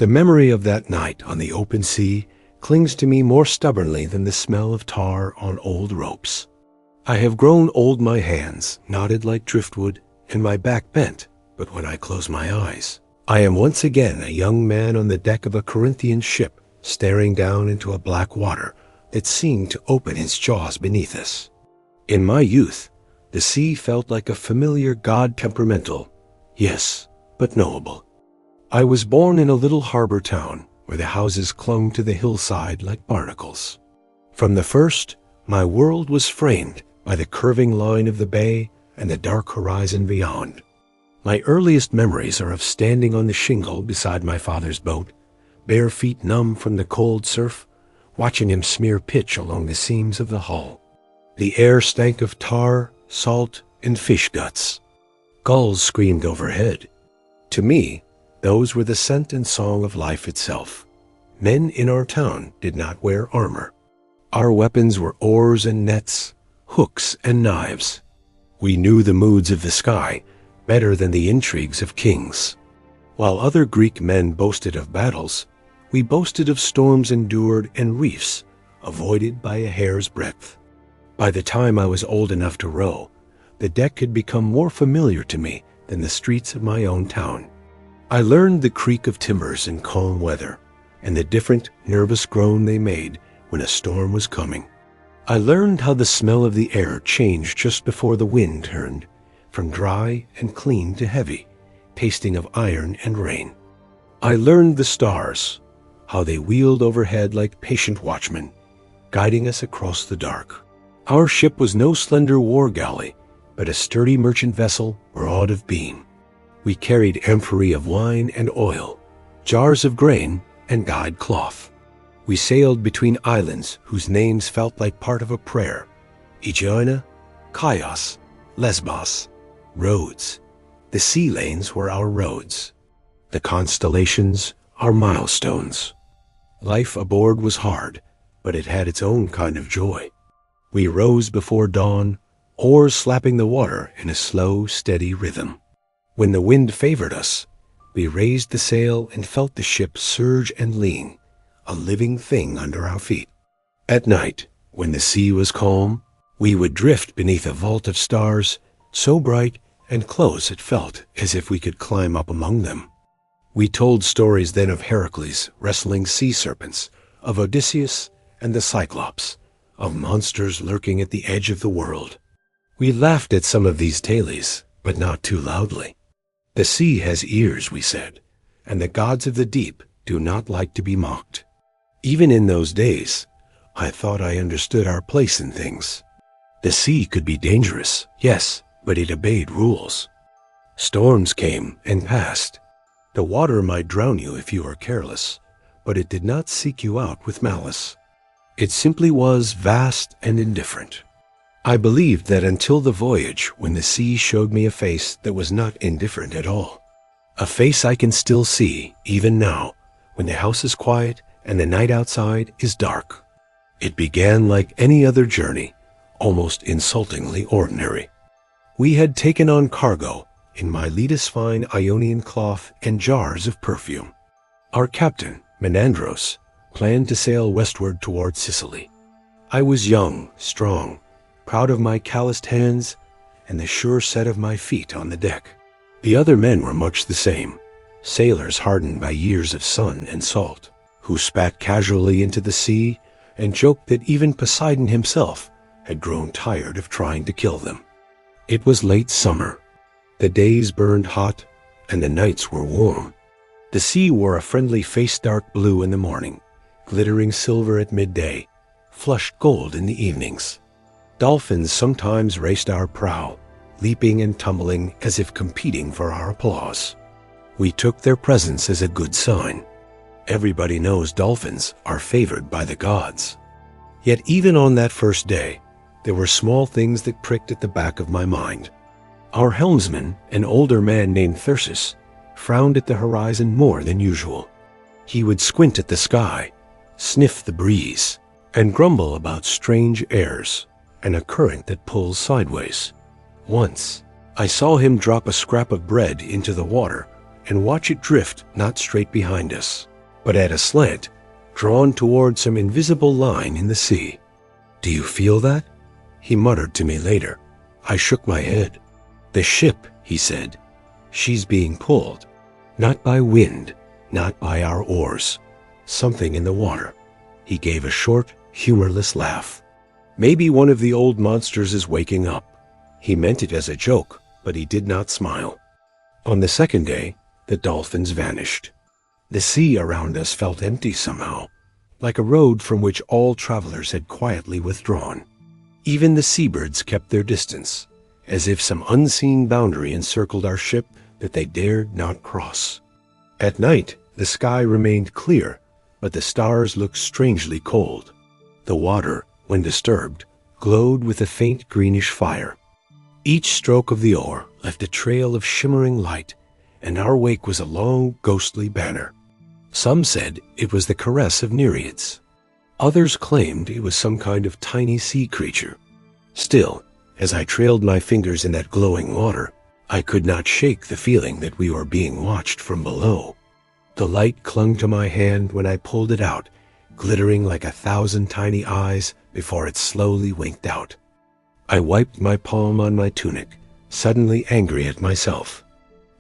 The memory of that night on the open sea clings to me more stubbornly than the smell of tar on old ropes. I have grown old, my hands knotted like driftwood, and my back bent, but when I close my eyes, I am once again a young man on the deck of a Corinthian ship, staring down into a black water that seemed to open its jaws beneath us. In my youth, the sea felt like a familiar god, temperamental, yes, but knowable. I was born in a little harbor town where the houses clung to the hillside like barnacles. From the first, my world was framed by the curving line of the bay and the dark horizon beyond. My earliest memories are of standing on the shingle beside my father's boat, bare feet numb from the cold surf, watching him smear pitch along the seams of the hull. The air stank of tar, salt, and fish guts. Gulls screamed overhead. To me, those were the scent and song of life itself. Men in our town did not wear armor. Our weapons were oars and nets, hooks and knives. We knew the moods of the sky better than the intrigues of kings. While other Greek men boasted of battles, we boasted of storms endured and reefs avoided by a hair's breadth. By the time I was old enough to row, the deck had become more familiar to me than the streets of my own town. I learned the creak of timbers in calm weather, and the different, nervous groan they made when a storm was coming. I learned how the smell of the air changed just before the wind turned, from dry and clean to heavy, tasting of iron and rain. I learned the stars, how they wheeled overhead like patient watchmen, guiding us across the dark. Our ship was no slender war galley, but a sturdy merchant vessel broad of beam. We carried amphorae of wine and oil, jars of grain, and dyed cloth. We sailed between islands whose names felt like part of a prayer: Aegina, Chios, Lesbos. Roads. The sea lanes were our roads. The constellations, our milestones. Life aboard was hard, but it had its own kind of joy. We rose before dawn, oars slapping the water in a slow, steady rhythm. When the wind favored us, we raised the sail and felt the ship surge and lean, a living thing under our feet. At night, when the sea was calm, we would drift beneath a vault of stars, so bright and close it felt as if we could climb up among them. We told stories then of Heracles wrestling sea serpents, of Odysseus and the Cyclops, of monsters lurking at the edge of the world. We laughed at some of these tales, but not too loudly. The sea has ears, we said, and the gods of the deep do not like to be mocked. Even in those days, I thought I understood our place in things. The sea could be dangerous, yes, but it obeyed rules. Storms came and passed. The water might drown you if you were careless, but it did not seek you out with malice. It simply was vast and indifferent. I believed that until the voyage, when the sea showed me a face that was not indifferent at all. A face I can still see, even now, when the house is quiet and the night outside is dark. It began like any other journey, almost insultingly ordinary. We had taken on cargo in Miletus fine Ionian cloth and jars of perfume. Our captain, Menandros, planned to sail westward toward Sicily. I was young, strong, proud of my calloused hands and the sure set of my feet on the deck. The other men were much the same, sailors hardened by years of sun and salt, who spat casually into the sea and joked that even Poseidon himself had grown tired of trying to kill them. It was late summer. The days burned hot and the nights were warm. The sea wore a friendly face dark blue in the morning, glittering silver at midday, flushed gold in the evenings. Dolphins sometimes raced our prow, leaping and tumbling as if competing for our applause. We took their presence as a good sign. Everybody knows dolphins are favored by the gods. Yet even on that first day, there were small things that pricked at the back of my mind. Our helmsman, an older man named Thyrsis, frowned at the horizon more than usual. He would squint at the sky, sniff the breeze, and grumble about strange airs and a current that pulls sideways. Once, I saw him drop a scrap of bread into the water and watch it drift not straight behind us, but at a slant, drawn toward some invisible line in the sea. "Do you feel that?" he muttered to me later. I shook my head. "The ship," he said. "She's being pulled. Not by wind, not by our oars. Something in the water." He gave a short, humorless laugh. "Maybe one of the old monsters is waking up." He meant it as a joke, but he did not smile. On the second day, the dolphins vanished. The sea around us felt empty somehow, like a road from which all travelers had quietly withdrawn. Even the seabirds kept their distance, as if some unseen boundary encircled our ship that they dared not cross. At night, the sky remained clear, but the stars looked strangely cold. The water, when disturbed, glowed with a faint greenish fire. Each stroke of the oar left a trail of shimmering light, and our wake was a long, ghostly banner. Some said it was the caress of nereids. Others claimed it was some kind of tiny sea creature. Still, as I trailed my fingers in that glowing water, I could not shake the feeling that we were being watched from below. The light clung to my hand when I pulled it out, glittering like 1,000 tiny eyes before it slowly winked out. I wiped my palm on my tunic, suddenly angry at myself.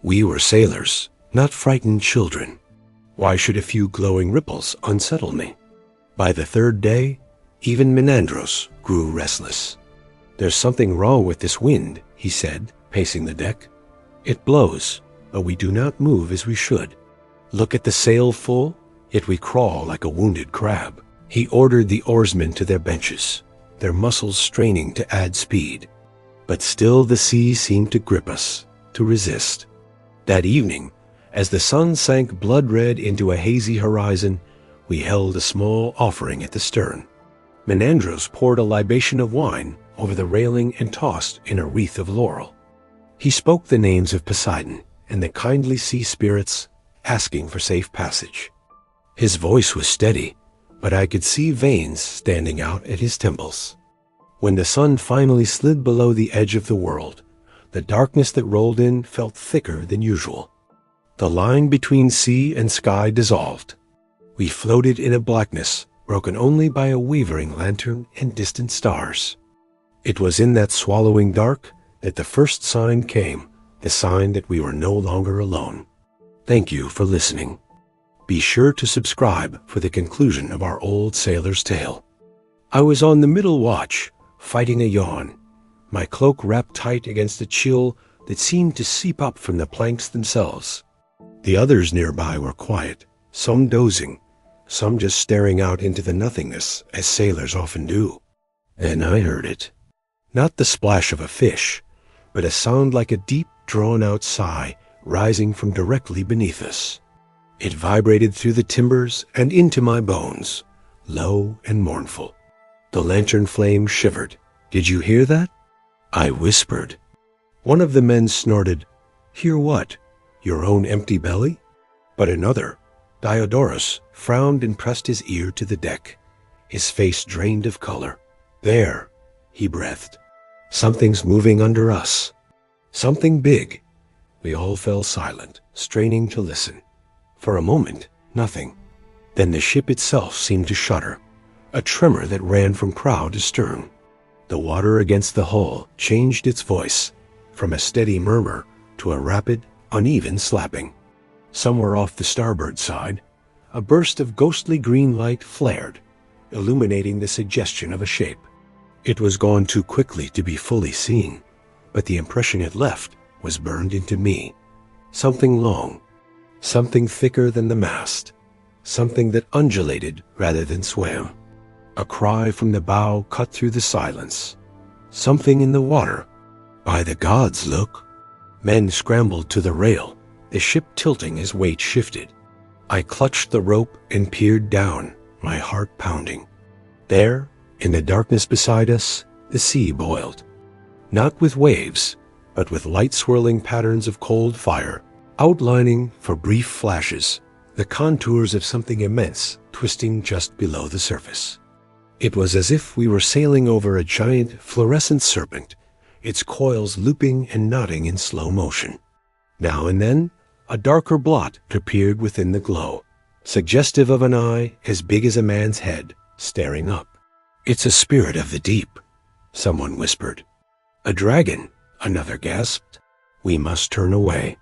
We were sailors, not frightened children. Why should a few glowing ripples unsettle me? By the third day, even Menandros grew restless. "There's something wrong with this wind," he said, pacing the deck. "It blows, but we do not move as we should. Look at the sail full, yet we crawl like a wounded crab." He ordered the oarsmen to their benches, their muscles straining to add speed. But still the sea seemed to grip us, to resist. That evening, as the sun sank blood-red into a hazy horizon, we held a small offering at the stern. Menandros poured a libation of wine over the railing and tossed in a wreath of laurel. He spoke the names of Poseidon and the kindly sea spirits, asking for safe passage. His voice was steady, but I could see veins standing out at his temples. When the sun finally slid below the edge of the world, the darkness that rolled in felt thicker than usual. The line between sea and sky dissolved. We floated in a blackness broken only by a wavering lantern and distant stars. It was in that swallowing dark that the first sign came, the sign that we were no longer alone. Thank you for listening. Be sure to subscribe for the conclusion of our old sailor's tale. I was on the middle watch, fighting a yawn, my cloak wrapped tight against a chill that seemed to seep up from the planks themselves. The others nearby were quiet, some dozing, some just staring out into the nothingness, as sailors often do. And I heard it. Not the splash of a fish, but a sound like a deep, drawn-out sigh rising from directly beneath us. It vibrated through the timbers and into my bones, low and mournful. The lantern flame shivered. "Did you hear that?" I whispered. One of the men snorted, "Hear what? Your own empty belly?" But another, Diodorus, frowned and pressed his ear to the deck, his face drained of color. "There," he breathed. "Something's moving under us. Something big." We all fell silent, straining to listen. For a moment, nothing. Then the ship itself seemed to shudder, a tremor that ran from prow to stern. The water against the hull changed its voice, from a steady murmur to a rapid, uneven slapping. Somewhere off the starboard side, a burst of ghostly green light flared, illuminating the suggestion of a shape. It was gone too quickly to be fully seen, but the impression it left was burned into me. Something long, something thicker than the mast, something that undulated rather than swam. A cry from the bow cut through the silence. Something in the water. By the gods, look! Men scrambled to the rail, the ship tilting as weight shifted. I clutched the rope and peered down, my heart pounding. There, in the darkness beside us, the sea boiled. Not with waves, but with light-swirling patterns of cold fire, outlining, for brief flashes, the contours of something immense twisting just below the surface. It was as if we were sailing over a giant fluorescent serpent, its coils looping and knotting in slow motion. Now and then, a darker blot appeared within the glow, suggestive of an eye as big as a man's head, staring up. "It's a spirit of the deep," someone whispered. "A dragon," another gasped. "We must turn away."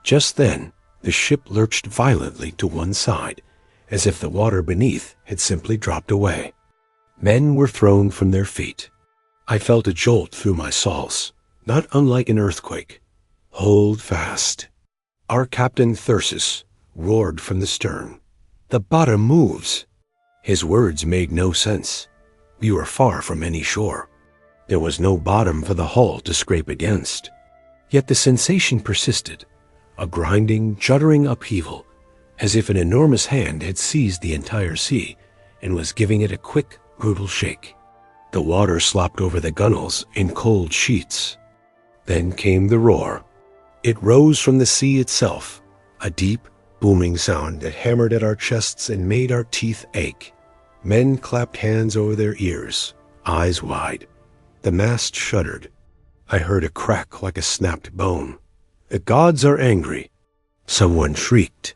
Just then, the ship lurched violently to one side, as if the water beneath had simply dropped away. Men were thrown from their feet. I felt a jolt through my soles, not unlike an earthquake. "Hold fast." Our captain Thyrsis roared from the stern. "The bottom moves." His words made no sense. We were far from any shore. There was no bottom for the hull to scrape against. Yet the sensation persisted, a grinding, juddering upheaval, as if an enormous hand had seized the entire sea and was giving it a quick, brutal shake. The water slopped over the gunwales in cold sheets. Then came the roar. It rose from the sea itself, a deep, booming sound that hammered at our chests and made our teeth ache. Men clapped hands over their ears, eyes wide. The mast shuddered. I heard a crack like a snapped bone. "The gods are angry," someone shrieked.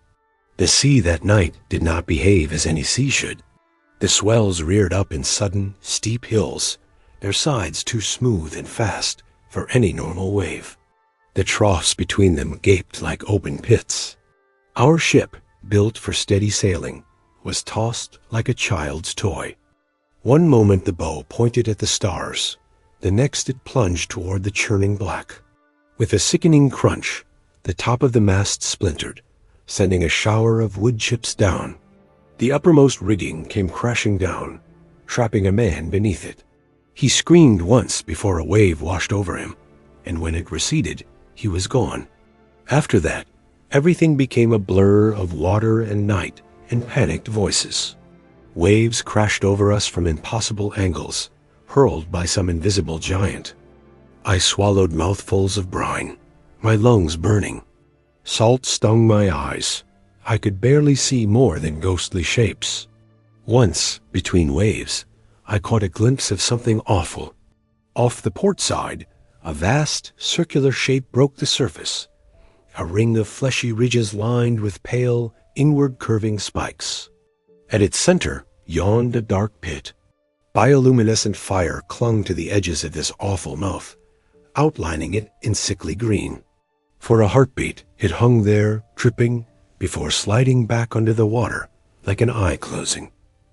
The sea that night did not behave as any sea should. The swells reared up in sudden, steep hills, their sides too smooth and fast for any normal wave. The troughs between them gaped like open pits. Our ship, built for steady sailing, was tossed like a child's toy. One moment the bow pointed at the stars, the next it plunged toward the churning black. With a sickening crunch, the top of the mast splintered, sending a shower of wood chips down. The uppermost rigging came crashing down, trapping a man beneath it. He screamed once before a wave washed over him, and when it receded, he was gone. After that, everything became a blur of water and night and panicked voices. Waves crashed over us from impossible angles, hurled by some invisible giant. I swallowed mouthfuls of brine, my lungs burning. Salt stung my eyes. I could barely see more than ghostly shapes. Once, between waves, I caught a glimpse of something awful. Off the port side, a vast, circular shape broke the surface, a ring of fleshy ridges lined with pale, inward-curving spikes. At its center yawned a dark pit. Bioluminescent fire clung to the edges of this awful mouth, outlining it in sickly green. For a heartbeat, it hung there, dripping, before sliding back under the water, like an eye closing.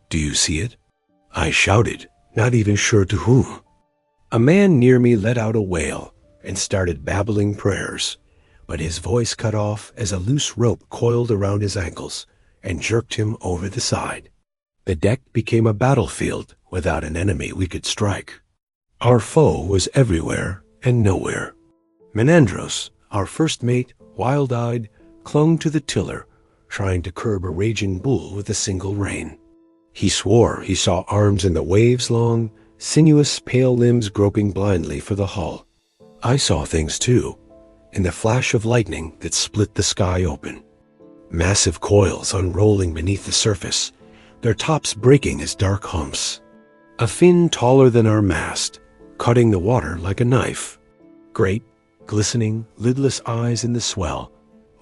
"Do you see it?" I shouted, not even sure to whom. A man near me let out a wail and started babbling prayers, but his voice cut off as a loose rope coiled around his ankles and jerked him over the side. The deck became a battlefield without an enemy we could strike. Our foe was everywhere and nowhere. Menandros, our first mate, wild-eyed, clung to the tiller, trying to curb a raging bull with a single rein. He swore he saw arms in the waves-long, sinuous, pale limbs groping blindly for the hull. I saw things too, in the flash of lightning that split the sky open. Massive coils unrolling beneath the surface, their tops breaking as dark humps. A fin taller than our mast, cutting the water like a knife. Great, glistening, lidless eyes in the swell,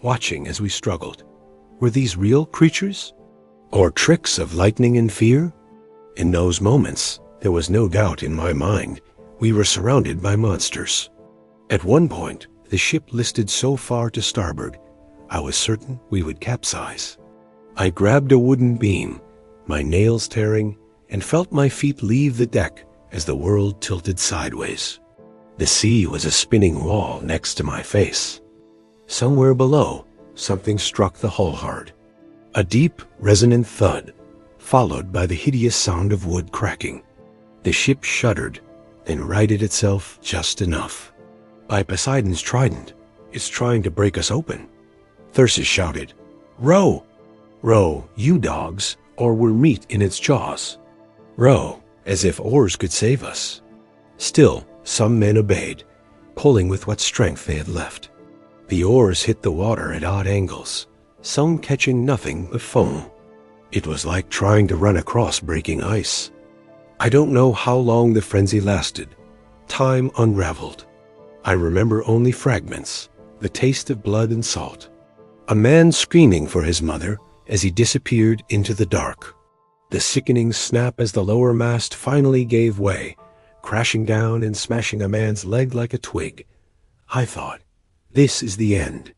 watching as we struggled. Were these real creatures? Or tricks of lightning and fear? In those moments, there was no doubt in my mind we were surrounded by monsters. At one point, the ship listed so far to starboard, I was certain we would capsize. I grabbed a wooden beam, my nails tearing, and felt my feet leave the deck as the world tilted sideways. The sea was a spinning wall next to my face. Somewhere below, something struck the hull hard. A deep, resonant thud, followed by the hideous sound of wood cracking. The ship shuddered, then righted itself just enough. By Poseidon's trident, it's trying to break us open. Thyrsis shouted, "Row! Row, you dogs, or we're meat in its jaws." Row, as if oars could save us. Still, some men obeyed, pulling with what strength they had left. The oars hit the water at odd angles, some catching nothing but foam. It was like trying to run across breaking ice. I don't know how long the frenzy lasted. Time unraveled. I remember only fragments, the taste of blood and salt. A man screaming for his mother as he disappeared into the dark. The sickening snap as the lower mast finally gave way, crashing down and smashing a man's leg like a twig. I thought, this is the end.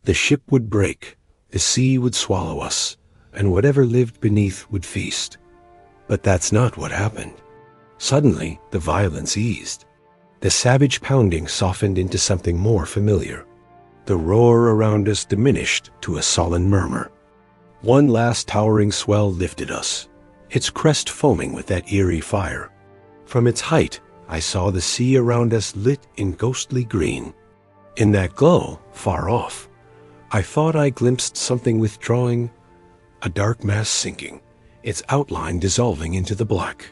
The ship would break, the sea would swallow us, and whatever lived beneath would feast. But that's not what happened. Suddenly, the violence eased. The savage pounding softened into something more familiar. The roar around us diminished to a sullen murmur. One last towering swell lifted us, its crest foaming with that eerie fire. From its height, I saw the sea around us lit in ghostly green. In that glow, far off, I thought I glimpsed something withdrawing, a dark mass sinking, its outline dissolving into the black.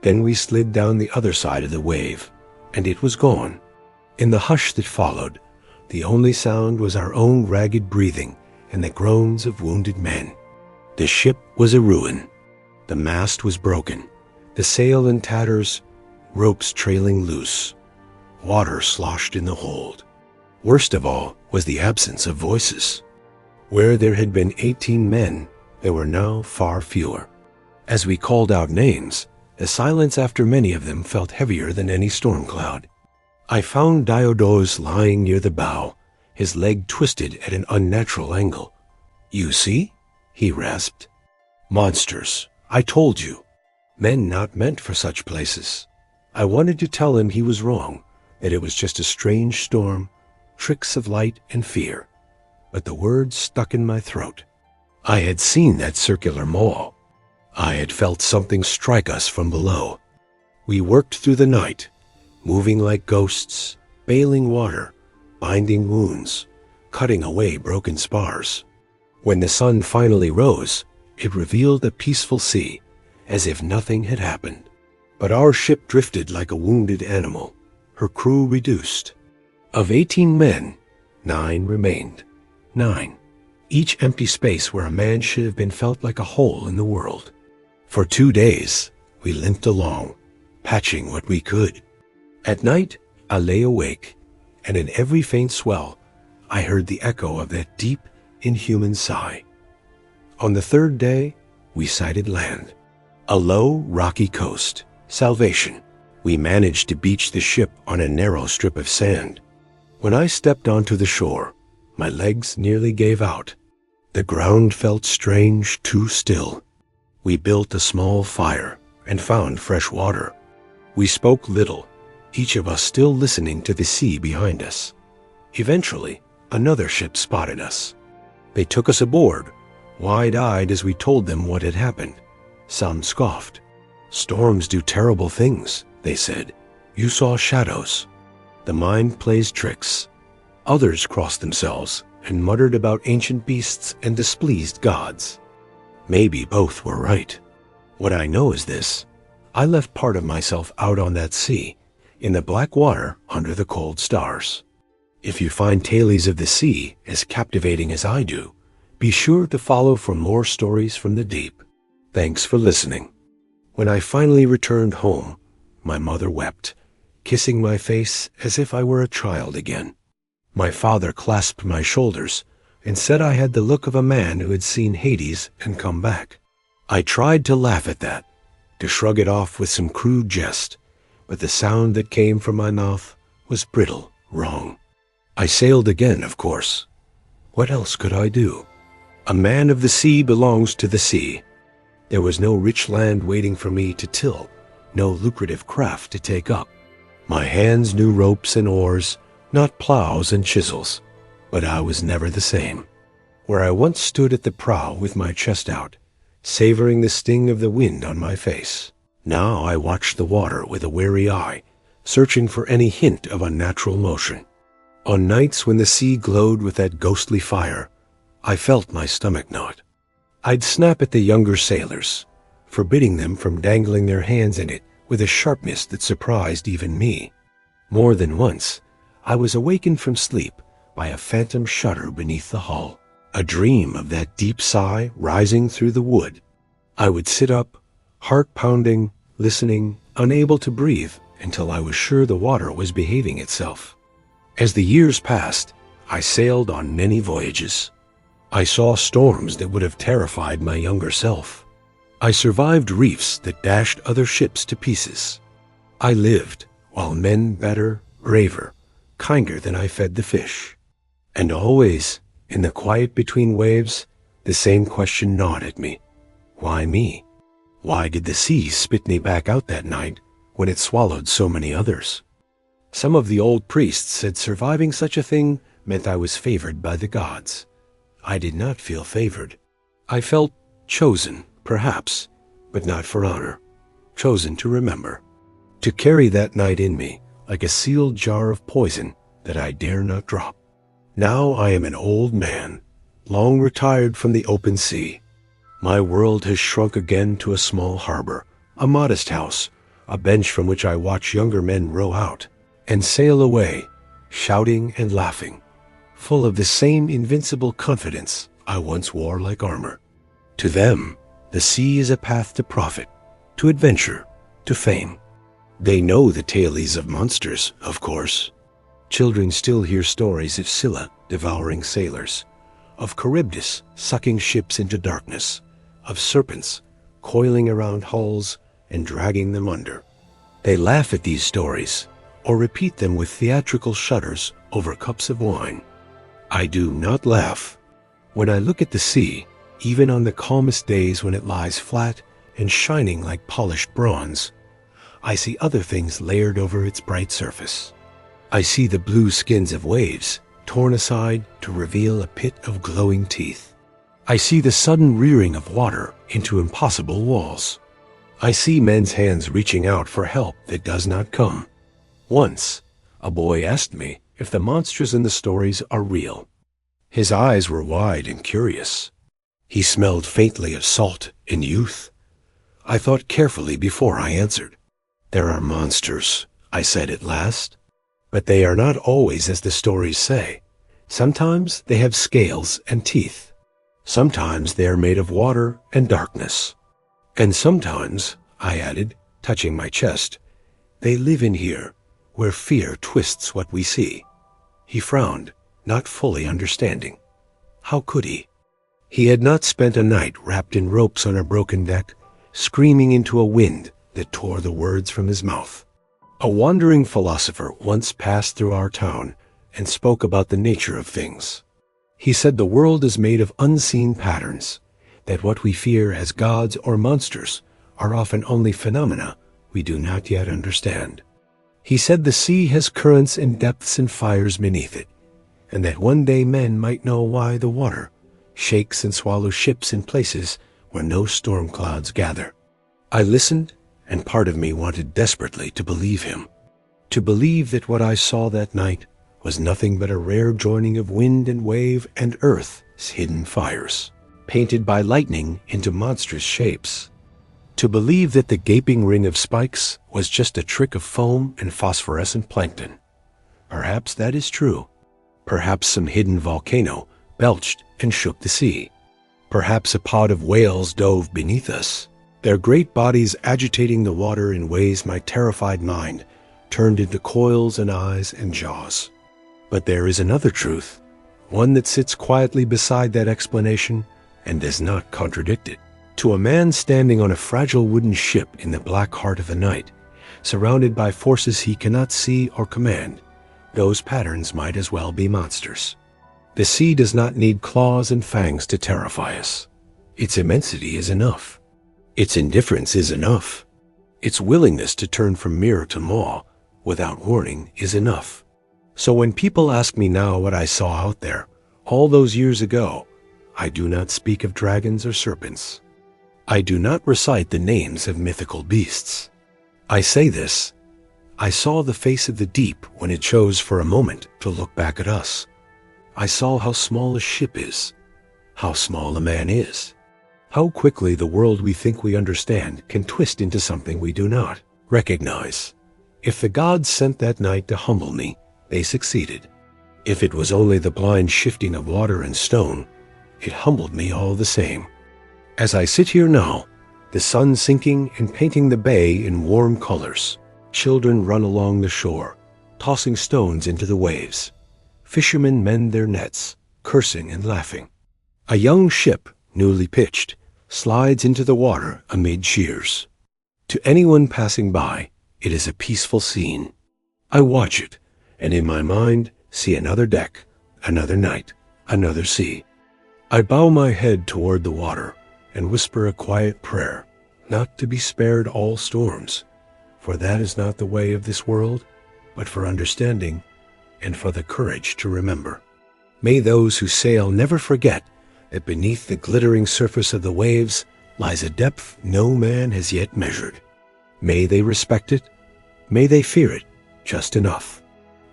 Then we slid down the other side of the wave, and it was gone. In the hush that followed, the only sound was our own ragged breathing and the groans of wounded men. The ship was a ruin. The mast was broken, the sail in tatters, ropes trailing loose. Water sloshed in the hold. Worst of all was the absence of voices. Where there had been 18 men, there were now far fewer. As we called out names, the silence after many of them felt heavier than any storm cloud. I found Diodos lying near the bow, his leg twisted at an unnatural angle. "You see?" he rasped. "Monsters, I told you. Men not meant for such places." I wanted to tell him he was wrong, that it was just a strange storm, tricks of light and fear. But the words stuck in my throat. I had seen that circular maw. I had felt something strike us from below. We worked through the night, moving like ghosts, bailing water, binding wounds, cutting away broken spars. When the sun finally rose, it revealed a peaceful sea, as if nothing had happened. But our ship drifted like a wounded animal, her crew reduced. Of 18 men, 9 remained. 9. Each empty space where a man should have been felt like a hole in the world. For 2 days, we limped along, patching what we could. At night, I lay awake, and in every faint swell, I heard the echo of that deep, inhuman sigh. On the 3rd day, we sighted land. A low, rocky coast. Salvation. We managed to beach the ship on a narrow strip of sand. When I stepped onto the shore, my legs nearly gave out. The ground felt strange, too still. We built a small fire and found fresh water. We spoke little, each of us still listening to the sea behind us. Eventually, another ship spotted us. They took us aboard, wide-eyed as we told them what had happened. Some scoffed. "Storms do terrible things," they said. "You saw shadows." The mind plays tricks. Others crossed themselves and muttered about ancient beasts and displeased gods. Maybe both were right. What I know is this: I left part of myself out on that sea, in the black water under the cold stars. If you find tales of the sea as captivating as I do, be sure to follow for more stories from the deep. Thanks for listening. When I finally returned home, my mother wept, kissing my face as if I were a child again. My father clasped my shoulders and said I had the look of a man who had seen Hades and come back. I tried to laugh at that, to shrug it off with some crude jest, but the sound that came from my mouth was brittle, wrong. I sailed again, of course. What else could I do? A man of the sea belongs to the sea. There was no rich land waiting for me to till, no lucrative craft to take up. My hands knew ropes and oars, not plows and chisels, but I was never the same. Where I once stood at the prow with my chest out, savoring the sting of the wind on my face, now I watched the water with a wary eye, searching for any hint of unnatural motion. On nights when the sea glowed with that ghostly fire, I felt my stomach knot. I'd snap at the younger sailors, forbidding them from dangling their hands in it with a sharpness that surprised even me. More than once, I was awakened from sleep by a phantom shudder beneath the hull, a dream of that deep sigh rising through the wood. I would sit up, heart pounding, listening, unable to breathe until I was sure the water was behaving itself. As the years passed, I sailed on many voyages. I saw storms that would have terrified my younger self. I survived reefs that dashed other ships to pieces. I lived while men better, braver, kinder than I fed the fish. And always, in the quiet between waves, the same question gnawed at me. Why me? Why did the sea spit me back out that night when it swallowed so many others? Some of the old priests said surviving such a thing meant I was favored by the gods. I did not feel favored. I felt chosen, perhaps, but not for honor. Chosen to remember. To carry that night in me like a sealed jar of poison that I dare not drop. Now I am an old man, long retired from the open sea. My world has shrunk again to a small harbor, a modest house, a bench from which I watch younger men row out and sail away, shouting and laughing, full of the same invincible confidence I once wore like armor. To them, the sea is a path to profit, to adventure, to fame. They know the tales of monsters, of course. Children still hear stories of Scylla devouring sailors, of Charybdis sucking ships into darkness, of serpents coiling around hulls and dragging them under. They laugh at these stories, or repeat them with theatrical shudders over cups of wine. I do not laugh. When I look at the sea, even on the calmest days when it lies flat and shining like polished bronze, I see other things layered over its bright surface. I see the blue skins of waves torn aside to reveal a pit of glowing teeth. I see the sudden rearing of water into impossible walls. I see men's hands reaching out for help that does not come. Once, a boy asked me if the monsters in the stories are real. His eyes were wide and curious. He smelled faintly of salt in youth. I thought carefully before I answered. There are monsters, I said at last. But they are not always as the stories say. Sometimes they have scales and teeth. Sometimes they are made of water and darkness. And sometimes, I added, touching my chest, they live in here, where fear twists what we see. He frowned, not fully understanding. How could he? He had not spent a night wrapped in ropes on a broken deck, screaming into a wind that tore the words from his mouth. A wandering philosopher once passed through our town and spoke about the nature of things. He said the world is made of unseen patterns, that what we fear as gods or monsters are often only phenomena we do not yet understand. He said the sea has currents and depths and fires beneath it, and that one day men might know why the water shakes and swallows ships in places where no storm clouds gather. I listened, and part of me wanted desperately to believe him, to believe that what I saw that night was nothing but a rare joining of wind and wave and earth's hidden fires, painted by lightning into monstrous shapes, to believe that the gaping ring of spikes was just a trick of foam and phosphorescent plankton. Perhaps that is true. Perhaps some hidden volcano belched and shook the sea. Perhaps a pod of whales dove beneath us, their great bodies agitating the water in ways my terrified mind turned into coils and eyes and jaws. But there is another truth, one that sits quietly beside that explanation and does not contradict it. To a man standing on a fragile wooden ship in the black heart of the night, surrounded by forces he cannot see or command, those patterns might as well be monsters. The sea does not need claws and fangs to terrify us. Its immensity is enough. Its indifference is enough. Its willingness to turn from mirror to maw without warning is enough. So when people ask me now what I saw out there, all those years ago, I do not speak of dragons or serpents. I do not recite the names of mythical beasts. I say this: I saw the face of the deep when it chose for a moment to look back at us. I saw how small a ship is, how small a man is, how quickly the world we think we understand can twist into something we do not recognize. If the gods sent that night to humble me, they succeeded. If it was only the blind shifting of water and stone, it humbled me all the same. As I sit here now, the sun sinking and painting the bay in warm colors, children run along the shore, tossing stones into the waves. Fishermen mend their nets, cursing and laughing. A young ship, newly pitched, slides into the water amid cheers. To anyone passing by, it is a peaceful scene. I watch it, and in my mind see another deck, another night, another sea. I bow my head toward the water and whisper a quiet prayer, not to be spared all storms, for that is not the way of this world, but for understanding and for the courage to remember. May those who sail never forget that beneath the glittering surface of the waves lies a depth no man has yet measured. May they respect it, may they fear it just enough.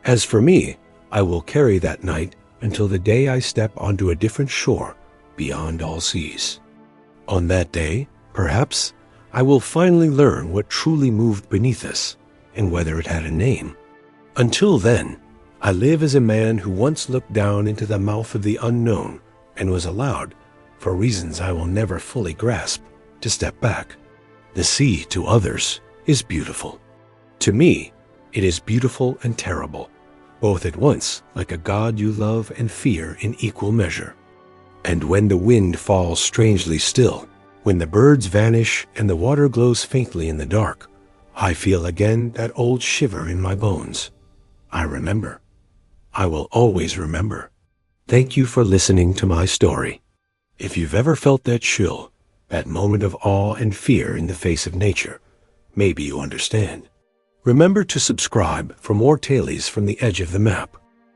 As for me, I will carry that night until the day I step onto a different shore beyond all seas. On that day, perhaps, I will finally learn what truly moved beneath us and whether it had a name. Until then, I live as a man who once looked down into the mouth of the unknown and was allowed, for reasons I will never fully grasp, to step back. The sea, to others, is beautiful. To me, it is beautiful and terrible, both at once, like a god you love and fear in equal measure. And when the wind falls strangely still, when the birds vanish and the water glows faintly in the dark, I feel again that old shiver in my bones. I remember. I will always remember. Thank you for listening to my story. If you've ever felt that chill, that moment of awe and fear in the face of nature, maybe you understand. Remember to subscribe for more tales from the edge of the map.